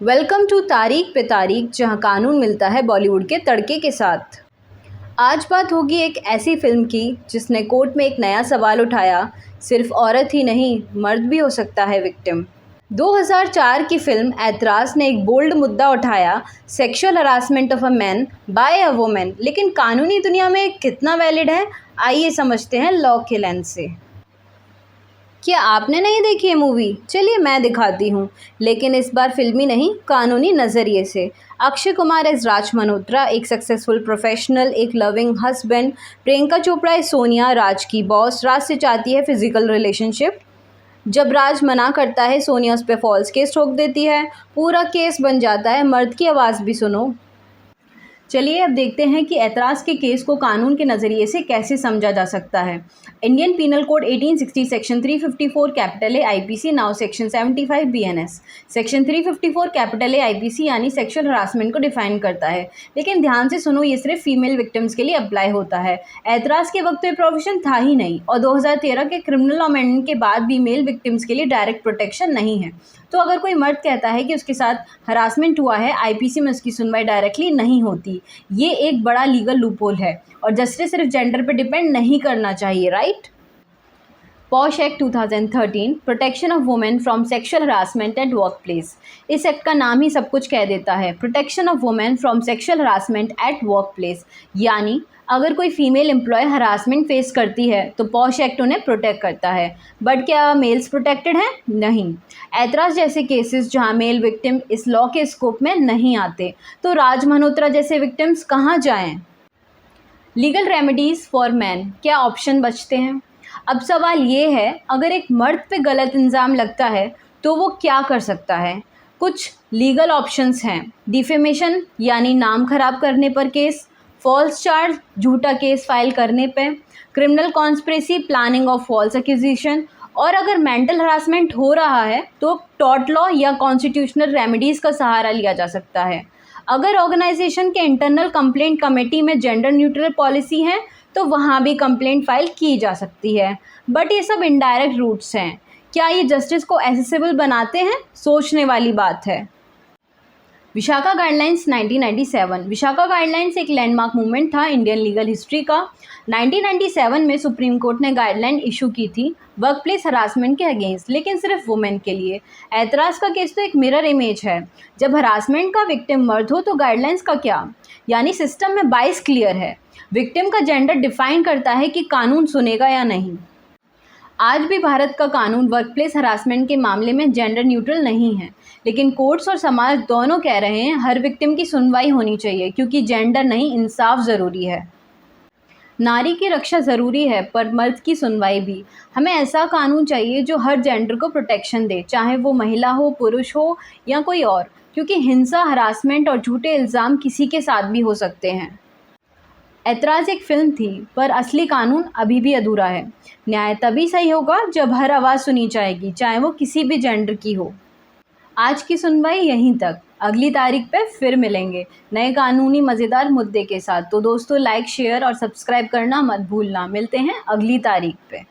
Welcome to तारीख पे तारीख, जहां कानून मिलता है बॉलीवुड के तड़के के साथ। आज बात होगी एक ऐसी फिल्म की जिसने कोर्ट में एक नया सवाल उठाया। सिर्फ औरत ही नहीं, मर्द भी हो सकता है विक्टिम। 2004 की फिल्म ऐतराज़ ने एक बोल्ड मुद्दा उठाया, sexual harassment of a man by a woman. लेकिन कानूनी दुनिया में कितना वैलिड है, आइए समझते हैं लॉ के लेंस से। क्या आपने नहीं देखी है मूवी? चलिए मैं दिखाती हूँ, लेकिन इस बार फिल्मी नहीं, कानूनी नज़रिए से। अक्षय कुमार एज राज मल्होत्रा, एक सक्सेसफुल प्रोफेशनल, एक loving husband. Priyanka Chopra as Sonia, Raj की बॉस। राज से चाहती है फिजिकल रिलेशनशिप। जब राज मना करता है, सोनिया उस पर फॉल्स केस ठोक देती है। पूरा केस बन जाता है। मर्द की आवाज़ भी सुनो। चलिए अब देखते हैं कि ऐतराज़ के केस को कानून के नज़रिए से कैसे समझा जा सकता है। Indian Penal Code 1860 section 354 capital A IPC, now section 75 BNS. Section 354 capital A IPC यानी सेक्सुअल हरासमेंट को डिफाइन करता है। लेकिन ध्यान से सुनो, ये सिर्फ फीमेल विक्टिम्स के लिए अप्लाई होता है। ऐतराज़ के वक्त तो ये प्रोविजन था ही नहीं, और 2013 के क्रिमिनल अमेंडमेंट के बाद भी मेल विक्टिम्स के लिए डायरेक्ट प्रोटेक्शन नहीं है। तो अगर कोई मर्द कहता है कि उसके साथ हरासमेंट हुआ है, आईपीसी में उसकी सुनवाई डायरेक्टली नहीं होती। ये एक बड़ा लीगल लूपहोल है, और जस्टिस सिर्फ जेंडर पे डिपेंड नहीं करना चाहिए, right? Posh act 2013, protection of women from sexual harassment at work place. इस एक्ट का नाम ही सब कुछ कह देता है, protection of women from sexual harassment at work place. यानी अगर कोई फीमेल एम्प्लॉय हरासमेंट फेस करती है तो पॉश एक्ट उन्हें प्रोटेक्ट करता है। बट क्या मेल्स प्रोटेक्टेड हैं? नहीं। ऐतराज़ जैसे केसेस जहां मेल विक्टिम इस लॉ के स्कोप में नहीं आते, तो राज मल्होत्रा जैसे विक्टिम्स कहां जाएं? लीगल रेमेडीज़ फॉर मैन, क्या ऑप्शन बचते हैं? अब सवाल ये है, अगर एक मर्द पे गलत इल्ज़ाम लगता है तो वो क्या कर सकता है? कुछ लीगल ऑप्शंस हैं। डिफेमेशन यानी नाम खराब करने पर केस। फॉल्स चार्ज, झूठा केस फाइल करने पे। Criminal conspiracy, planning of false accusation. और अगर मेंटल हरासमेंट हो रहा है तो टॉर्ट लॉ या कॉन्स्टिट्यूशनल रेमेडीज़ का सहारा लिया जा सकता है। अगर ऑर्गेनाइजेशन के इंटरनल कंप्लेंट कमेटी में जेंडर न्यूट्रल पॉलिसी है तो वहाँ भी कंप्लेंट फाइल की जा सकती है। बट ये सब इनडायरेक्ट रूट्स हैं। क्या ये जस्टिस को एसेसिबल बनाते हैं? सोचने वाली बात है। विशाखा गाइडलाइंस 1997। विशाखा गाइडलाइंस एक लैंडमार्क मूवमेंट था इंडियन लीगल हिस्ट्री का। 1997 में सुप्रीम कोर्ट ने गाइडलाइन इशू की थी वर्क प्लेस हरासमेंट के अगेंस्ट, लेकिन सिर्फ वुमेन के लिए। ऐतराज़ का केस तो एक मिरर इमेज है। जब हरासमेंट का विक्टिम मर्द हो तो गाइडलाइंस का क्या? यानी सिस्टम में बाइस क्लियर है। विक्टिम का जेंडर डिफाइन करता है कि कानून सुनेगा या नहीं। आज भी भारत का कानून वर्कप्लेस हरासमेंट के मामले में जेंडर न्यूट्रल नहीं है, लेकिन कोर्ट्स और समाज दोनों कह रहे हैं हर विक्टिम की सुनवाई होनी चाहिए, क्योंकि जेंडर नहीं, इंसाफ ज़रूरी है। नारी की रक्षा ज़रूरी है, पर मर्द की सुनवाई भी। हमें ऐसा कानून चाहिए जो हर जेंडर को प्रोटेक्शन दे, चाहे वो महिला हो, पुरुष हो या कोई और, क्योंकि हिंसा, हरासमेंट और झूठे इल्ज़ाम किसी के साथ भी हो सकते हैं। ऐतराज़ एक फ़िल्म थी, पर असली कानून अभी भी अधूरा है। न्याय तभी सही होगा जब हर आवाज़ सुनी जाएगी, चाहे वो किसी भी जेंडर की हो। आज की सुनवाई यहीं तक। अगली तारीख पे फिर मिलेंगे नए कानूनी मज़ेदार मुद्दे के साथ। तो दोस्तों, लाइक, शेयर और सब्सक्राइब करना मत भूलना। मिलते हैं अगली तारीख पे।